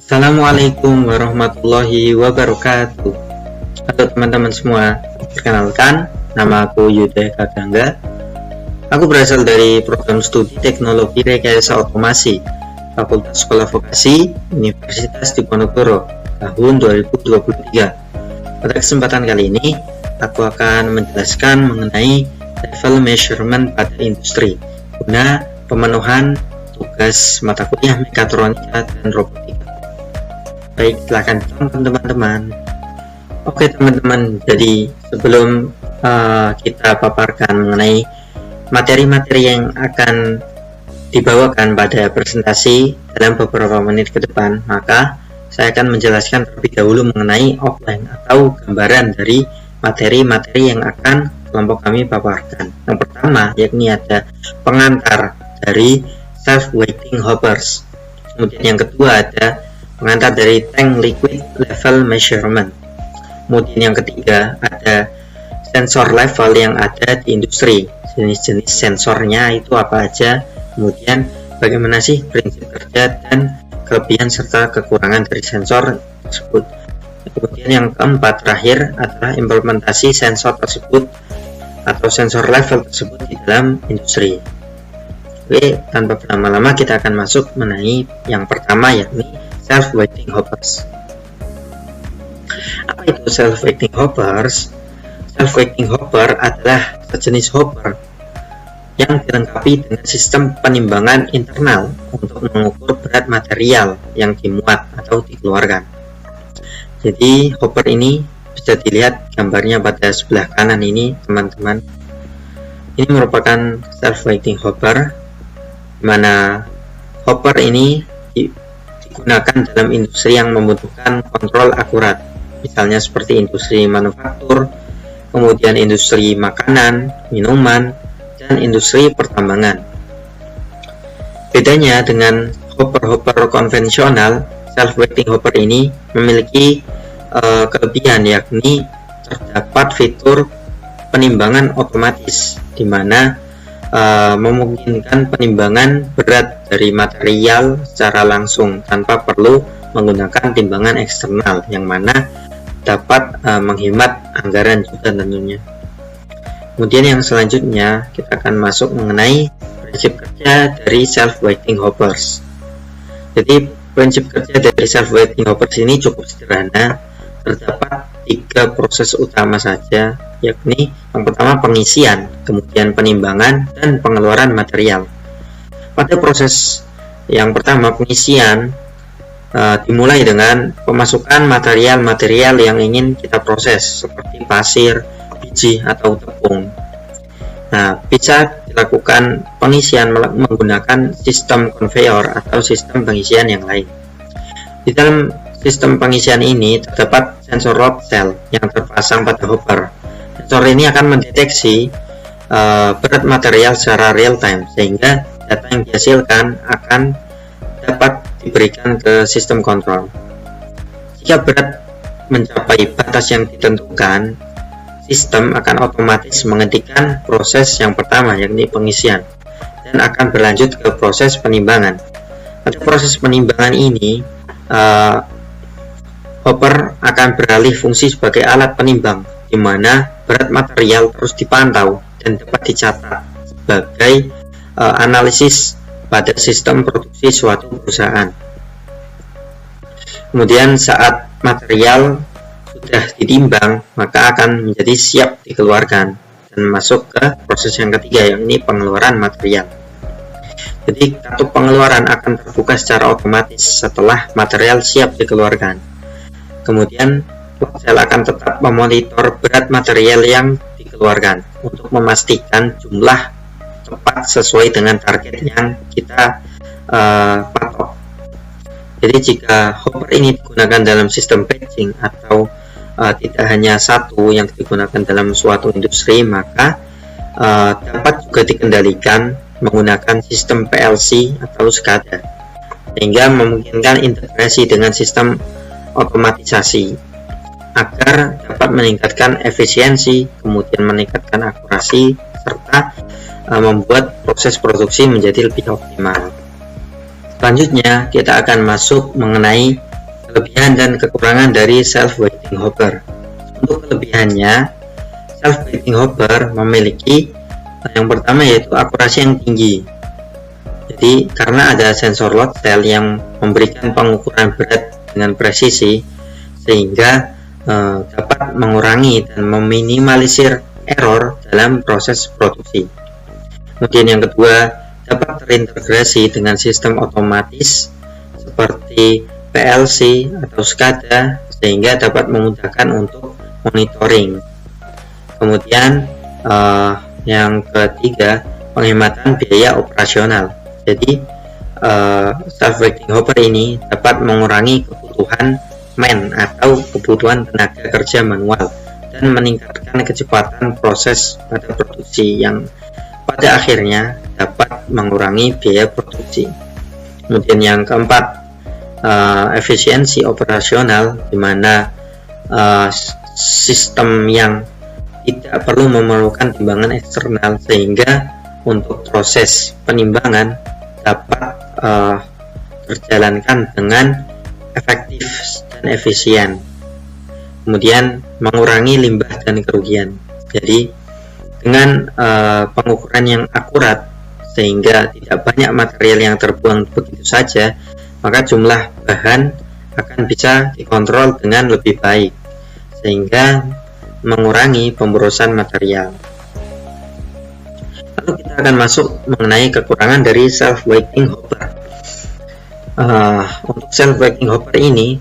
Assalamualaikum warahmatullahi wabarakatuh. Halo teman-teman semua, perkenalkan, nama aku Yuda Eka Gangga. Aku berasal dari program studi teknologi rekayasa otomasi Fakultas Sekolah Vokasi Universitas Diponegoro tahun 2023. Pada kesempatan kali ini, aku akan menjelaskan mengenai level measurement pada industri guna pemenuhan tugas mata kuliah mekatronika dan robotika. Baik, silakan teman-teman. Oke teman-teman, jadi sebelum kita paparkan mengenai materi-materi yang akan dibawakan pada presentasi dalam beberapa menit ke depan, maka saya akan menjelaskan terlebih dahulu mengenai outline atau gambaran dari materi-materi yang akan kelompok kami paparkan. Yang pertama yakni ada pengantar dari self-weighting hoppers. Kemudian yang kedua ada pengantar dari tank liquid level measurement. Kemudian yang ketiga ada sensor level yang ada di industri, jenis-jenis sensornya itu apa aja, kemudian bagaimana sih prinsip kerja dan kelebihan serta kekurangan dari sensor tersebut. Kemudian yang keempat terakhir adalah implementasi sensor tersebut atau sensor level tersebut di dalam industri. Oke, tanpa berlama-lama kita akan masuk mengenai yang pertama yakni self-weighting hoppers. Apa itu self-weighting hoppers? Self-weighting hopper adalah sejenis hopper yang dilengkapi dengan sistem penimbangan internal untuk mengukur berat material yang dimuat atau dikeluarkan. Jadi hopper ini bisa dilihat gambarnya pada sebelah kanan ini teman-teman. Ini merupakan self-weighting hopper, di mana hopper ini digunakan dalam industri yang membutuhkan kontrol akurat, misalnya seperti industri manufaktur, kemudian industri makanan, minuman, dan industri pertambangan. Bedanya dengan hopper-hopper konvensional, self-weighting hopper ini memiliki kelebihan, yakni terdapat fitur penimbangan otomatis, di mana memungkinkan penimbangan berat dari material secara langsung tanpa perlu menggunakan timbangan eksternal, yang mana dapat menghemat anggaran juga tentunya. Kemudian yang selanjutnya kita akan masuk mengenai prinsip kerja dari self-weighting hoppers. Jadi prinsip kerja dari self-weighting hoppers ini cukup sederhana. Terdapat 3 proses utama saja, yakni yang pertama pengisian, kemudian penimbangan, dan pengeluaran material. Pada proses yang pertama pengisian dimulai dengan pemasukan material-material yang ingin kita proses seperti pasir, biji, atau tepung. Nah, bisa dilakukan pengisian menggunakan sistem conveyor atau sistem pengisian yang lain. Di dalam sistem pengisian ini terdapat sensor load cell yang terpasang pada hopper. Sensor ini akan mendeteksi berat material secara real time, sehingga data yang dihasilkan akan dapat diberikan ke sistem kontrol. Jika berat mencapai batas yang ditentukan, sistem akan otomatis menghentikan proses yang pertama, yakni pengisian, dan akan berlanjut ke proses penimbangan. Pada proses penimbangan ini, hopper akan beralih fungsi sebagai alat penimbang, di mana berat material terus dipantau dan dapat dicatat sebagai analisis pada sistem produksi suatu perusahaan. Kemudian saat material sudah ditimbang, maka akan menjadi siap dikeluarkan dan masuk ke proses yang ketiga, yakni pengeluaran material. Jadi kartu pengeluaran akan terbuka secara otomatis setelah material siap dikeluarkan. Kemudian sel akan tetap memonitor berat material yang dikeluarkan untuk memastikan jumlah tepat sesuai dengan target yang kita patok. Jadi jika hopper ini digunakan dalam sistem batching atau tidak hanya satu yang digunakan dalam suatu industri, maka dapat juga dikendalikan menggunakan sistem PLC atau SCADA, sehingga memungkinkan integrasi dengan sistem otomatisasi agar dapat meningkatkan efisiensi, kemudian meningkatkan akurasi, serta membuat proses produksi menjadi lebih optimal. Selanjutnya kita akan masuk mengenai Kelebihan dan kekurangan dari self-waiting hopper. Untuk kelebihannya, self-waiting hopper memiliki yang pertama yaitu akurasi yang tinggi. Jadi karena ada sensor load cell yang memberikan pengukuran berat dengan presisi, sehingga dapat mengurangi dan meminimalisir error dalam proses produksi. Kemudian yang kedua, dapat terintegrasi dengan sistem otomatis seperti PLC atau SCADA, sehingga dapat memudahkan untuk monitoring. Kemudian yang ketiga, penghematan biaya operasional. Jadi self-waiting hopper ini dapat mengurangi kebutuhan atau kebutuhan tenaga kerja manual dan meningkatkan kecepatan proses pada produksi yang pada akhirnya dapat mengurangi biaya produksi. Kemudian yang keempat, efisiensi operasional, di mana sistem yang tidak perlu memerlukan timbangan eksternal, sehingga untuk proses penimbangan dapat terjalankan dengan efektif dan efisien. Kemudian mengurangi limbah dan kerugian. Jadi dengan pengukuran yang akurat, sehingga tidak banyak material yang terbuang begitu saja, maka jumlah bahan akan bisa dikontrol dengan lebih baik, sehingga mengurangi pemborosan material. Lalu kita akan masuk mengenai kekurangan dari self-waiting hopper. Untuk self-waiting hopper ini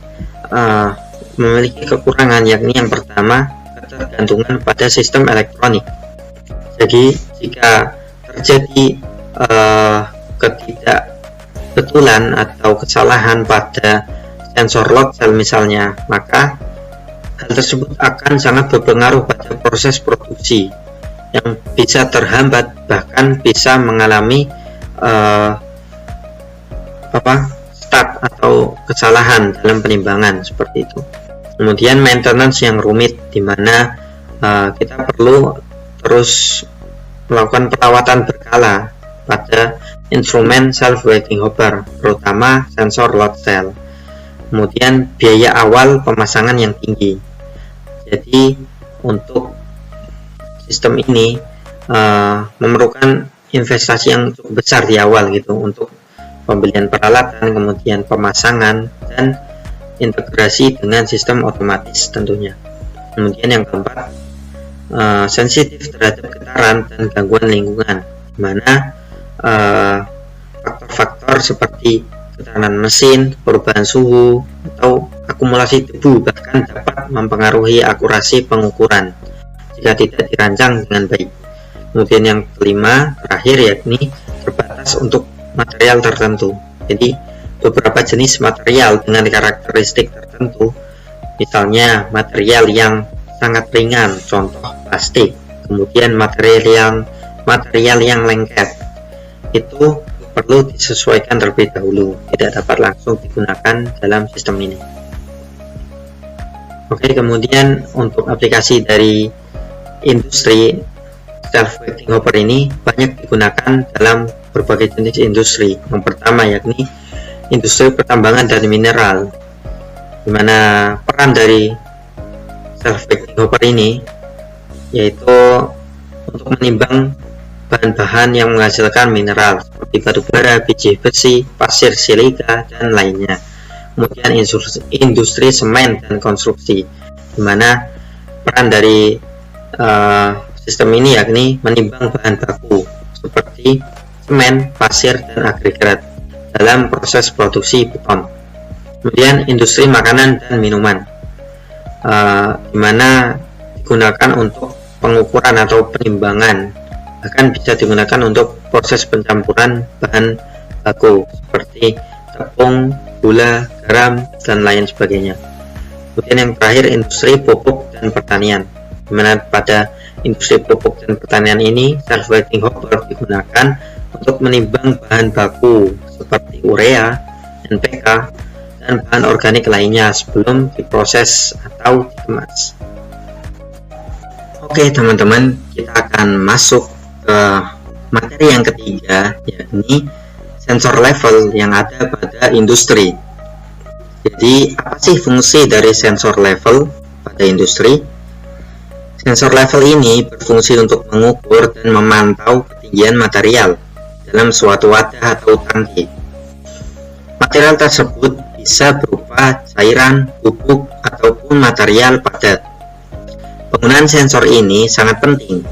memiliki kekurangan, yakni yang pertama, ketergantungan pada sistem elektronik. Jadi jika terjadi ketidakbetulan atau kesalahan pada sensor load cell misalnya, maka hal tersebut akan sangat berpengaruh pada proses produksi yang bisa terhambat, bahkan bisa mengalami stuck atau kesalahan dalam penimbangan seperti itu. Kemudian maintenance yang rumit, di mana kita perlu terus melakukan perawatan berkala pada instrumen self-waiting hopper, terutama sensor load cell. Kemudian biaya awal pemasangan yang tinggi. Jadi untuk sistem ini memerlukan investasi yang cukup besar di awal gitu, untuk pembelian peralatan, kemudian pemasangan, dan integrasi dengan sistem otomatis tentunya. Kemudian yang keempat, sensitif terhadap getaran dan gangguan lingkungan, di mana faktor-faktor seperti getaran mesin, perubahan suhu, atau akumulasi debu bahkan dapat mempengaruhi akurasi pengukuran jika tidak dirancang dengan baik. Kemudian yang kelima, terakhir, yakni terbatas untuk material tertentu. Jadi beberapa jenis material dengan karakteristik tertentu, misalnya material yang sangat ringan, contoh plastik, kemudian material yang lengket, itu perlu disesuaikan terlebih dahulu, tidak dapat langsung digunakan dalam sistem ini. Oke, kemudian untuk aplikasi dari industri, self-waiting hopper ini banyak digunakan dalam berbagai jenis industri. Yang pertama yakni industri pertambangan dan mineral, di mana peran dari self-waiting hopper ini yaitu untuk menimbang bahan-bahan yang menghasilkan mineral seperti batu bara, biji besi, pasir silika, dan lainnya. Kemudian industri semen dan konstruksi, di mana peran dari sistem ini yakni menimbang bahan baku seperti semen, pasir, dan agregat dalam proses produksi beton. Kemudian industri makanan dan minuman, di mana digunakan untuk pengukuran atau penimbangan, bahkan bisa digunakan untuk proses pencampuran bahan baku seperti tepung, gula, garam, dan lain sebagainya. Kemudian yang terakhir, industri pupuk dan pertanian, di mana pada industri pupuk dan pertanian ini self-waiting hopper digunakan untuk menimbang bahan baku seperti urea, NPK, dan bahan organik lainnya sebelum diproses atau dikemas. Oke teman-teman, kita akan masuk ke materi yang ketiga, yakni sensor level yang ada pada industri. Jadi Jadi, apa sih fungsi dari sensor level pada industri? Sensor level ini berfungsi untuk mengukur dan memantau ketinggian material dalam suatu wadah atau tangki. Material tersebut bisa berupa cairan, bubuk, ataupun material padat. Penggunaan sensor ini sangat penting.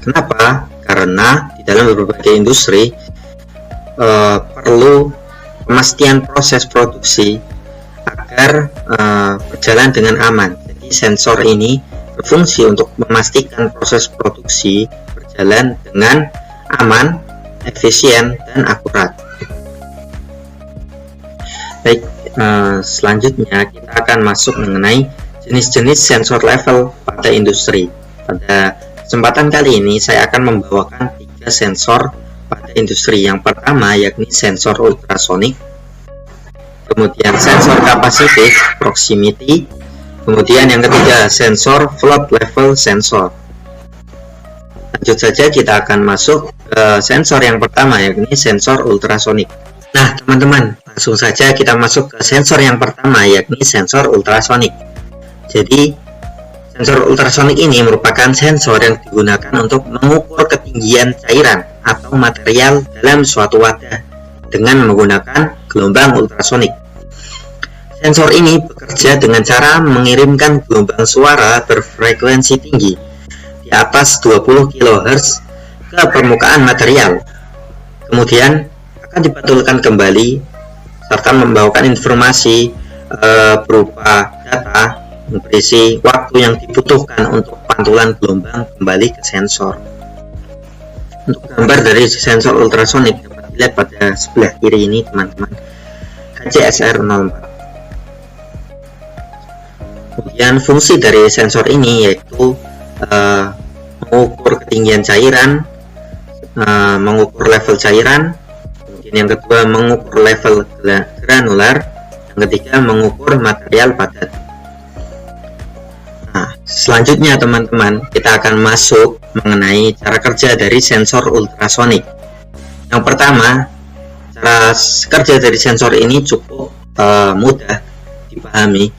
Kenapa? Karena di dalam berbagai industri perlu pemastian proses produksi agar berjalan dengan aman. Jadi sensor ini berfungsi untuk memastikan proses produksi berjalan dengan aman, efisien, dan akurat. Baik, selanjutnya kita akan masuk mengenai jenis-jenis sensor level pada industri. Pada kesempatan kali ini saya akan membawakan 3 sensor pada industri. Yang pertama yakni sensor ultrasonik, kemudian sensor kapasitif proximity, kemudian yang ketiga sensor float level sensor. Lanjut saja, kita akan masuk ke sensor yang pertama yakni sensor ultrasonik. Nah teman-teman, langsung saja kita masuk ke sensor yang pertama yakni sensor ultrasonik. Jadi sensor ultrasonik ini merupakan sensor yang digunakan untuk mengukur ketinggian cairan atau material dalam suatu wadah dengan menggunakan gelombang ultrasonik. Sensor ini bekerja dengan cara mengirimkan gelombang suara berfrekuensi tinggi di atas 20 kHz ke permukaan material. Kemudian akan dipantulkan kembali serta membawakan informasi berupa data berisi waktu yang dibutuhkan untuk pantulan gelombang kembali ke sensor. Untuk gambar dari sensor ultrasonik dapat dilihat pada sebelah kiri ini teman-teman, HCSR 04. Kemudian fungsi dari sensor ini yaitu mengukur ketinggian cairan, mengukur level cairan, kemudian yang kedua mengukur level granular, yang ketiga mengukur material padat. Nah, selanjutnya teman-teman, kita akan masuk mengenai cara kerja dari sensor ultrasonik. Yang pertama, cara kerja dari sensor ini cukup mudah dipahami,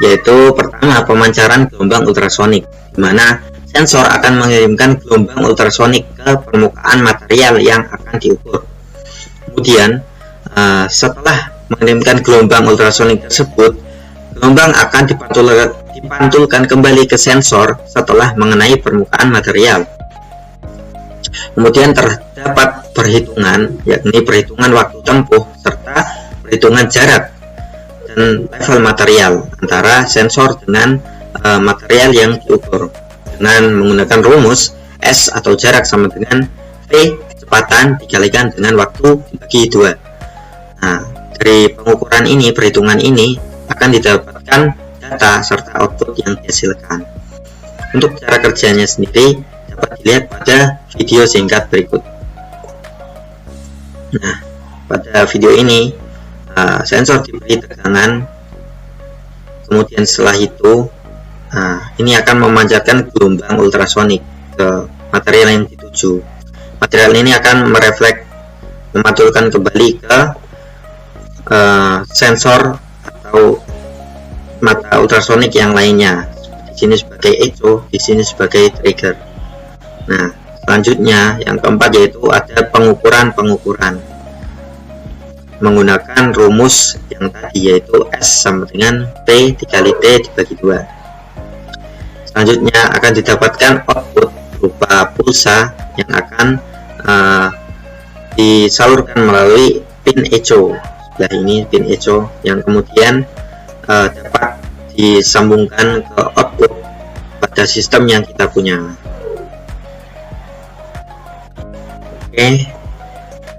yaitu pertama pemancaran gelombang ultrasonik, di mana sensor akan mengirimkan gelombang ultrasonik ke permukaan material yang akan diukur. Kemudian setelah mengirimkan gelombang ultrasonik tersebut, gelombang akan dipantulkan kembali ke sensor setelah mengenai permukaan material. Kemudian terdapat perhitungan, yakni perhitungan waktu tempuh serta perhitungan jarak dan level material antara sensor dengan material yang diukur dengan menggunakan rumus S atau jarak sama dengan V kecepatan dikalikan dengan waktu dibagi 2. Nah, dari pengukuran ini, perhitungan ini akan didapatkan data serta output yang dihasilkan. Untuk cara kerjanya sendiri dapat dilihat pada video singkat berikut. Nah, pada video ini sensor diberi tegangan, kemudian setelah itu ini akan memancarkan gelombang ultrasonik ke material yang dituju. Material ini akan memantulkan kembali ke sensor atau mata ultrasonik yang lainnya. Di sini sebagai echo, di sini sebagai trigger. Nah, selanjutnya yang keempat yaitu ada pengukuran menggunakan rumus yang tadi, yaitu S sama dengan P dikali T dibagi 2. Selanjutnya akan didapatkan output berupa pulsa yang akan disalurkan melalui pin echo. Sebelah ini pin echo yang kemudian dapat disambungkan ke output pada sistem yang kita punya. Oke,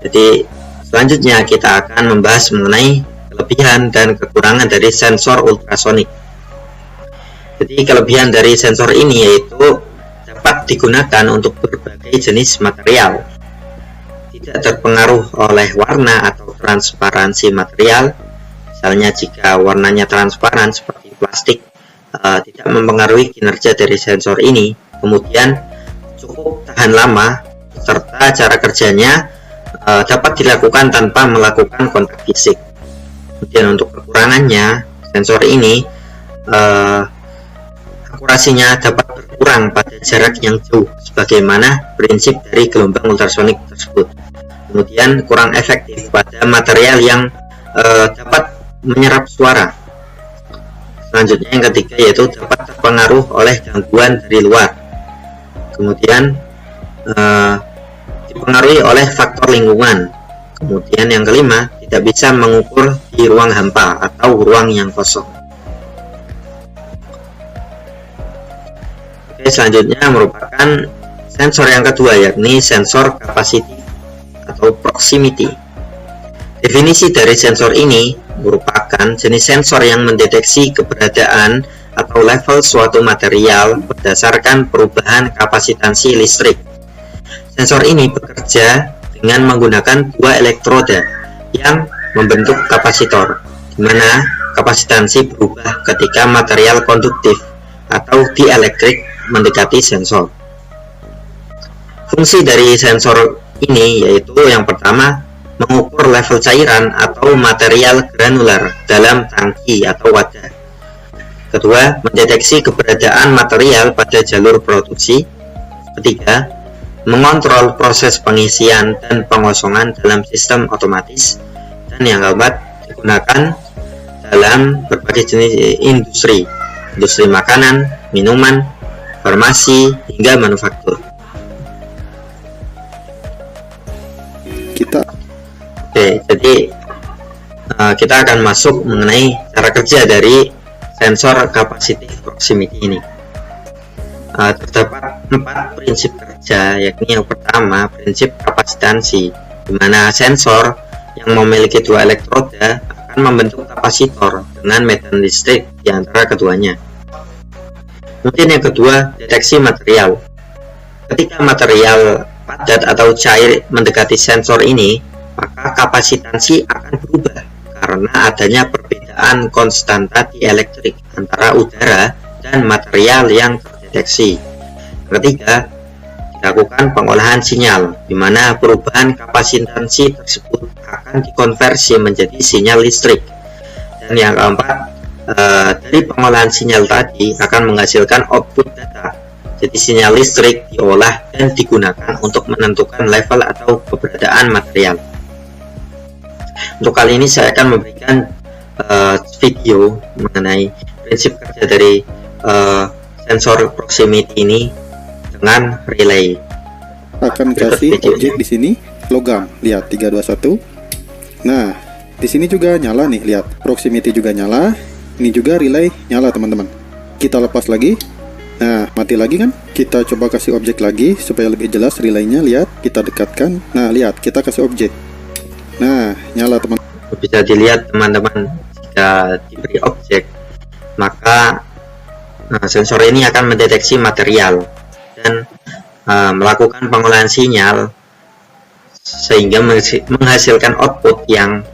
jadi selanjutnya kita akan membahas mengenai kelebihan dan kekurangan dari sensor ultrasonik. Jadi kelebihan dari sensor ini yaitu dapat digunakan untuk berbagai jenis material, tidak terpengaruh oleh warna atau transparansi material. Misalnya jika warnanya transparan seperti plastik, tidak mempengaruhi kinerja dari sensor ini. Kemudian cukup tahan lama, serta cara kerjanya dapat dilakukan tanpa melakukan kontak fisik. Kemudian untuk kekurangannya, sensor ini akurasinya dapat berkurang pada jarak yang jauh sebagaimana prinsip dari gelombang ultrasonik tersebut. Kemudian kurang efektif pada material yang dapat menyerap suara. Selanjutnya yang ketiga yaitu dapat terpengaruh oleh gangguan dari luar. Kemudian dipengaruhi oleh faktor lingkungan. Kemudian yang kelima, tidak bisa mengukur di ruang hampa atau ruang yang kosong. Oke, selanjutnya merupakan sensor yang kedua, yakni sensor kapasitif atau proximity. Definisi dari sensor ini merupakan jenis sensor yang mendeteksi keberadaan atau level suatu material berdasarkan perubahan kapasitansi listrik. Sensor ini bekerja dengan menggunakan dua elektroda yang membentuk kapasitor, di mana kapasitansi berubah ketika material konduktif atau dielektrik mendekati sensor. Fungsi dari sensor ini yaitu yang pertama, mengukur level cairan atau material granular dalam tangki atau wadah. Kedua, mendeteksi keberadaan material pada jalur produksi. Ketiga, mengontrol proses pengisian dan pengosongan dalam sistem otomatis. Dan yang keempat, digunakan dalam berbagai jenis industri makanan, minuman, farmasi, hingga manufaktur. Jadi kita akan masuk mengenai cara kerja dari sensor kapasitif proximity ini. Terdapat 4 prinsip kerja, yakni yang pertama prinsip kapasitansi, di mana sensor yang memiliki dua elektroda akan membentuk kapasitor dengan medan listrik di antara keduanya. Kemudian yang kedua, deteksi material. Ketika material padat atau cair mendekati sensor ini, maka kapasitansi akan berubah karena adanya perbedaan konstanta dielektrik antara udara dan material yang terdeteksi. Ketiga, dilakukan pengolahan sinyal, di mana perubahan kapasitansi tersebut akan dikonversi menjadi sinyal listrik. Dan yang keempat, dari pengolahan sinyal tadi akan menghasilkan output data. Jadi sinyal listrik diolah dan digunakan untuk menentukan level atau keberadaan material. Untuk kali ini saya akan memberikan video mengenai prinsip kerja dari sensor proximity ini dengan relay. Akan kasih objek di sini logam, lihat 321. Nah, di sini juga nyala nih, lihat proximity juga nyala, ini juga relay nyala teman-teman. Kita lepas lagi. Nah, mati lagi kan? Kita coba kasih objek lagi supaya lebih jelas relaynya, lihat, kita dekatkan. Nah, lihat, kita kasih objek. Nah, nyala teman. Bisa dilihat teman-teman, jika diberi objek, maka sensor ini akan mendeteksi material dan melakukan pengolahan sinyal sehingga menghasilkan output yang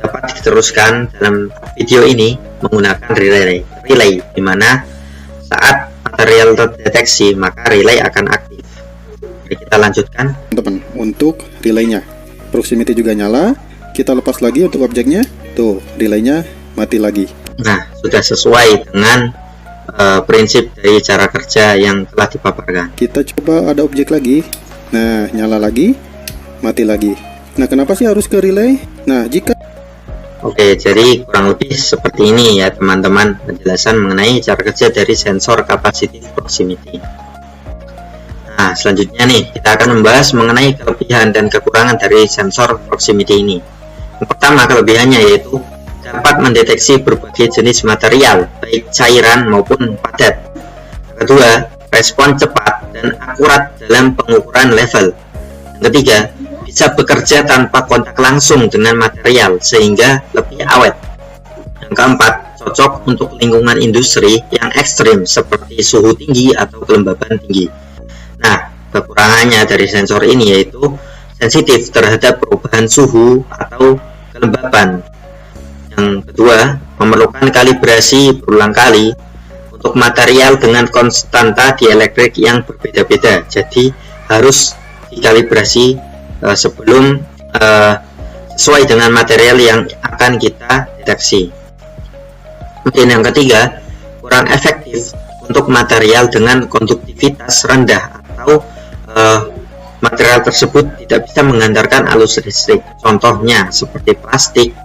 dapat diteruskan dalam video ini menggunakan relay, di mana saat material terdeteksi maka relay akan aktif. Jadi kita lanjutkan teman-teman untuk relaynya. Proximity juga nyala, kita lepas lagi untuk objeknya, tuh relaynya mati lagi. Nah, sudah sesuai dengan prinsip dari cara kerja yang telah dipaparkan. Kita coba ada objek lagi. Nah, nyala lagi, mati lagi. Nah, kenapa sih harus ke relay? Nah, jika Oke, jadi kurang lebih seperti ini ya teman-teman penjelasan mengenai cara kerja dari sensor kapasitif proximity. Nah, selanjutnya nih kita akan membahas mengenai kelebihan dan kekurangan dari sensor proximity ini. Yang pertama, kelebihannya yaitu dapat mendeteksi berbagai jenis material, baik cairan maupun padat. Kedua, respon cepat dan akurat dalam pengukuran level. Yang ketiga, bisa bekerja tanpa kontak langsung dengan material sehingga lebih awet. Yang keempat, cocok untuk lingkungan industri yang ekstrim seperti suhu tinggi atau kelembaban tinggi. Nah, kekurangannya dari sensor ini yaitu sensitif terhadap perubahan suhu atau kelembaban. Yang kedua, memerlukan kalibrasi berulang kali untuk material dengan konstanta dielektrik yang berbeda-beda. Jadi harus dikalibrasi sebelum sesuai dengan material yang akan kita deteksi. Kemudian yang ketiga, kurang efektif untuk material dengan konduktivitas rendah atau material tersebut tidak bisa menghantarkan arus listrik. Contohnya seperti plastik,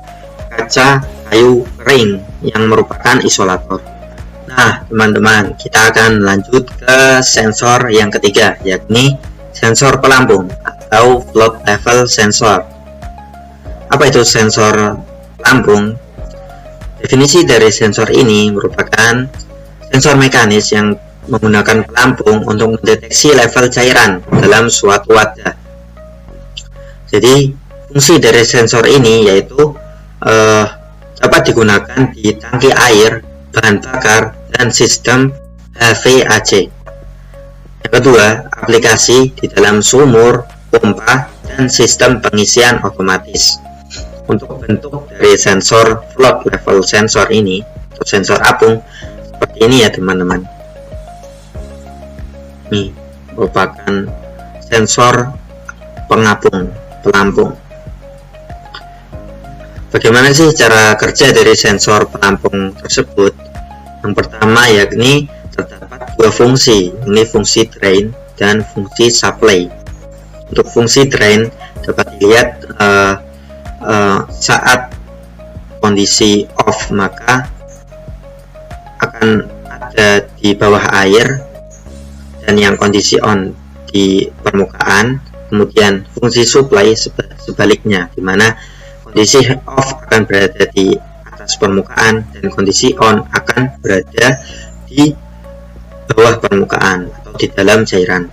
kaca, kayu kering yang merupakan isolator. Nah, teman-teman, kita akan lanjut ke sensor yang ketiga, yakni sensor pelampung atau float level sensor. Apa itu sensor pelampung? Definisi dari sensor ini merupakan sensor mekanis yang menggunakan pelampung untuk mendeteksi level cairan dalam suatu wadah. Jadi, fungsi dari sensor ini yaitu dapat digunakan di tangki air, bahan bakar, dan sistem HVAC. Yang kedua, aplikasi di dalam sumur, pompa, dan sistem pengisian otomatis. Untuk bentuk dari sensor float level sensor ini, atau sensor apung, seperti ini ya teman-teman. Ini merupakan sensor pelampung. Bagaimana sih cara kerja dari sensor pelampung tersebut? Yang pertama yakni terdapat dua fungsi, ini fungsi drain dan fungsi supply. Untuk fungsi drain dapat dilihat saat kondisi off maka akan ada di bawah air, dan yang kondisi on di permukaan. Kemudian fungsi supply sebaliknya, di mana kondisi off akan berada di atas permukaan dan kondisi on akan berada di bawah permukaan atau di dalam cairan.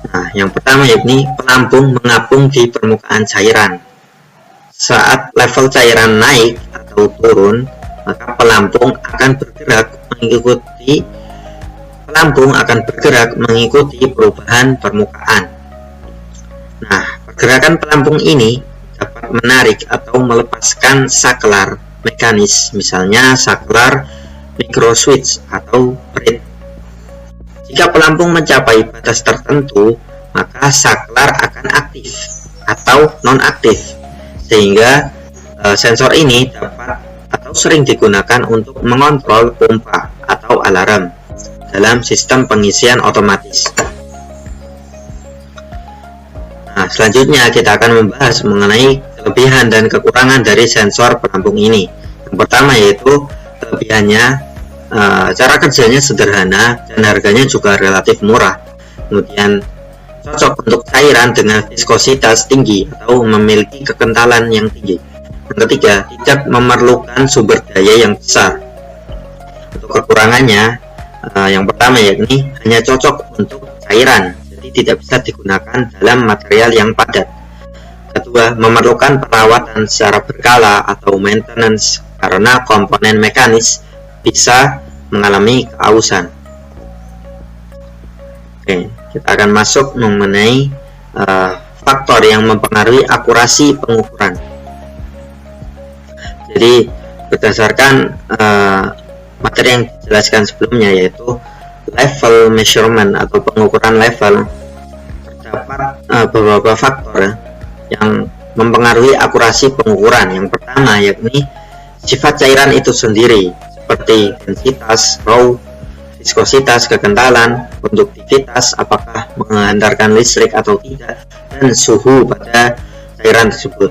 Nah, yang pertama yakni pelampung mengapung di permukaan cairan. Saat level cairan naik atau turun, maka pelampung akan bergerak mengikuti perubahan permukaan. Nah, pergerakan pelampung ini dapat menarik atau melepaskan saklar mekanis, misalnya saklar micro switch atau bread. Jika pelampung mencapai batas tertentu, maka saklar akan aktif atau non-aktif, sehingga sensor ini dapat atau sering digunakan untuk mengontrol pompa atau alarm dalam sistem pengisian otomatis. Nah, selanjutnya kita akan membahas mengenai kelebihan dan kekurangan dari sensor pelampung ini. Yang pertama yaitu kelebihannya, cara kerjanya sederhana dan harganya juga relatif murah. Kemudian cocok untuk cairan dengan viskositas tinggi atau memiliki kekentalan yang tinggi. Yang ketiga, tidak memerlukan sumber daya yang besar. Untuk kekurangannya, yang pertama yakni hanya cocok untuk cairan, jadi tidak bisa digunakan dalam material yang padat. Kedua, memerlukan perawatan secara berkala atau maintenance karena komponen mekanis bisa mengalami keausan. Oke, kita akan masuk mengenai faktor yang mempengaruhi akurasi pengukuran. Jadi berdasarkan materi yang dijelaskan sebelumnya, yaitu level measurement atau pengukuran level, terdapat beberapa faktor yang mempengaruhi akurasi pengukuran. Yang pertama yakni sifat cairan itu sendiri, seperti densitas, raw, viskositas, kekentalan, konduktivitas, apakah menghantarkan listrik atau tidak, dan suhu pada cairan tersebut.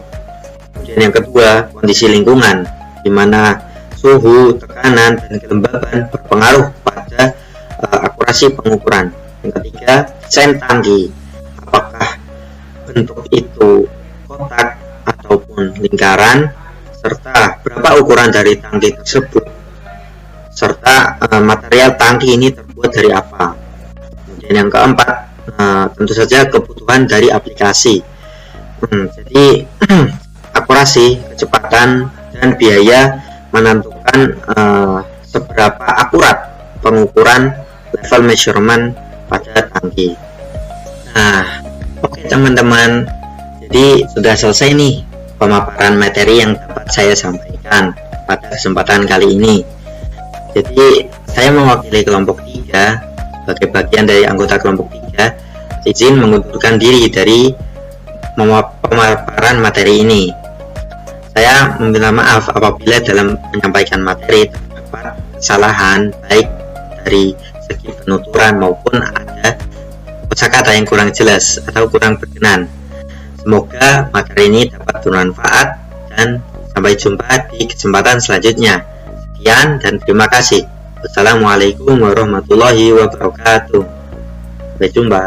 Kemudian yang kedua, kondisi lingkungan, di mana suhu, tekanan, dan kelembaban berpengaruh pada akurasi pengukuran. Yang ketiga, desain tangki, apakah bentuk itu kotak ataupun lingkaran, serta berapa ukuran dari tangki tersebut, serta material tangki ini terbuat dari apa. Kemudian yang keempat, tentu saja kebutuhan dari aplikasi. Jadi akurasi, kecepatan, dan biaya menentukan seberapa akurat pengukuran level measurement pada tangki. Nah, oke teman-teman, jadi sudah selesai nih pemaparan materi yang dapat saya sampaikan pada kesempatan kali ini. Jadi saya mewakili kelompok 3 sebagai bagian dari anggota kelompok 3 izin mengundurkan diri dari pemaparan materi ini. Saya meminta maaf apabila dalam menyampaikan materi terdapat kesalahan baik dari segi penuturan maupun ada kosakata yang kurang jelas atau kurang berkenan. Semoga materi ini dapat bermanfaat dan sampai jumpa di kesempatan selanjutnya. Sekian dan terima kasih. Wassalamualaikum warahmatullahi wabarakatuh. Sampai jumpa.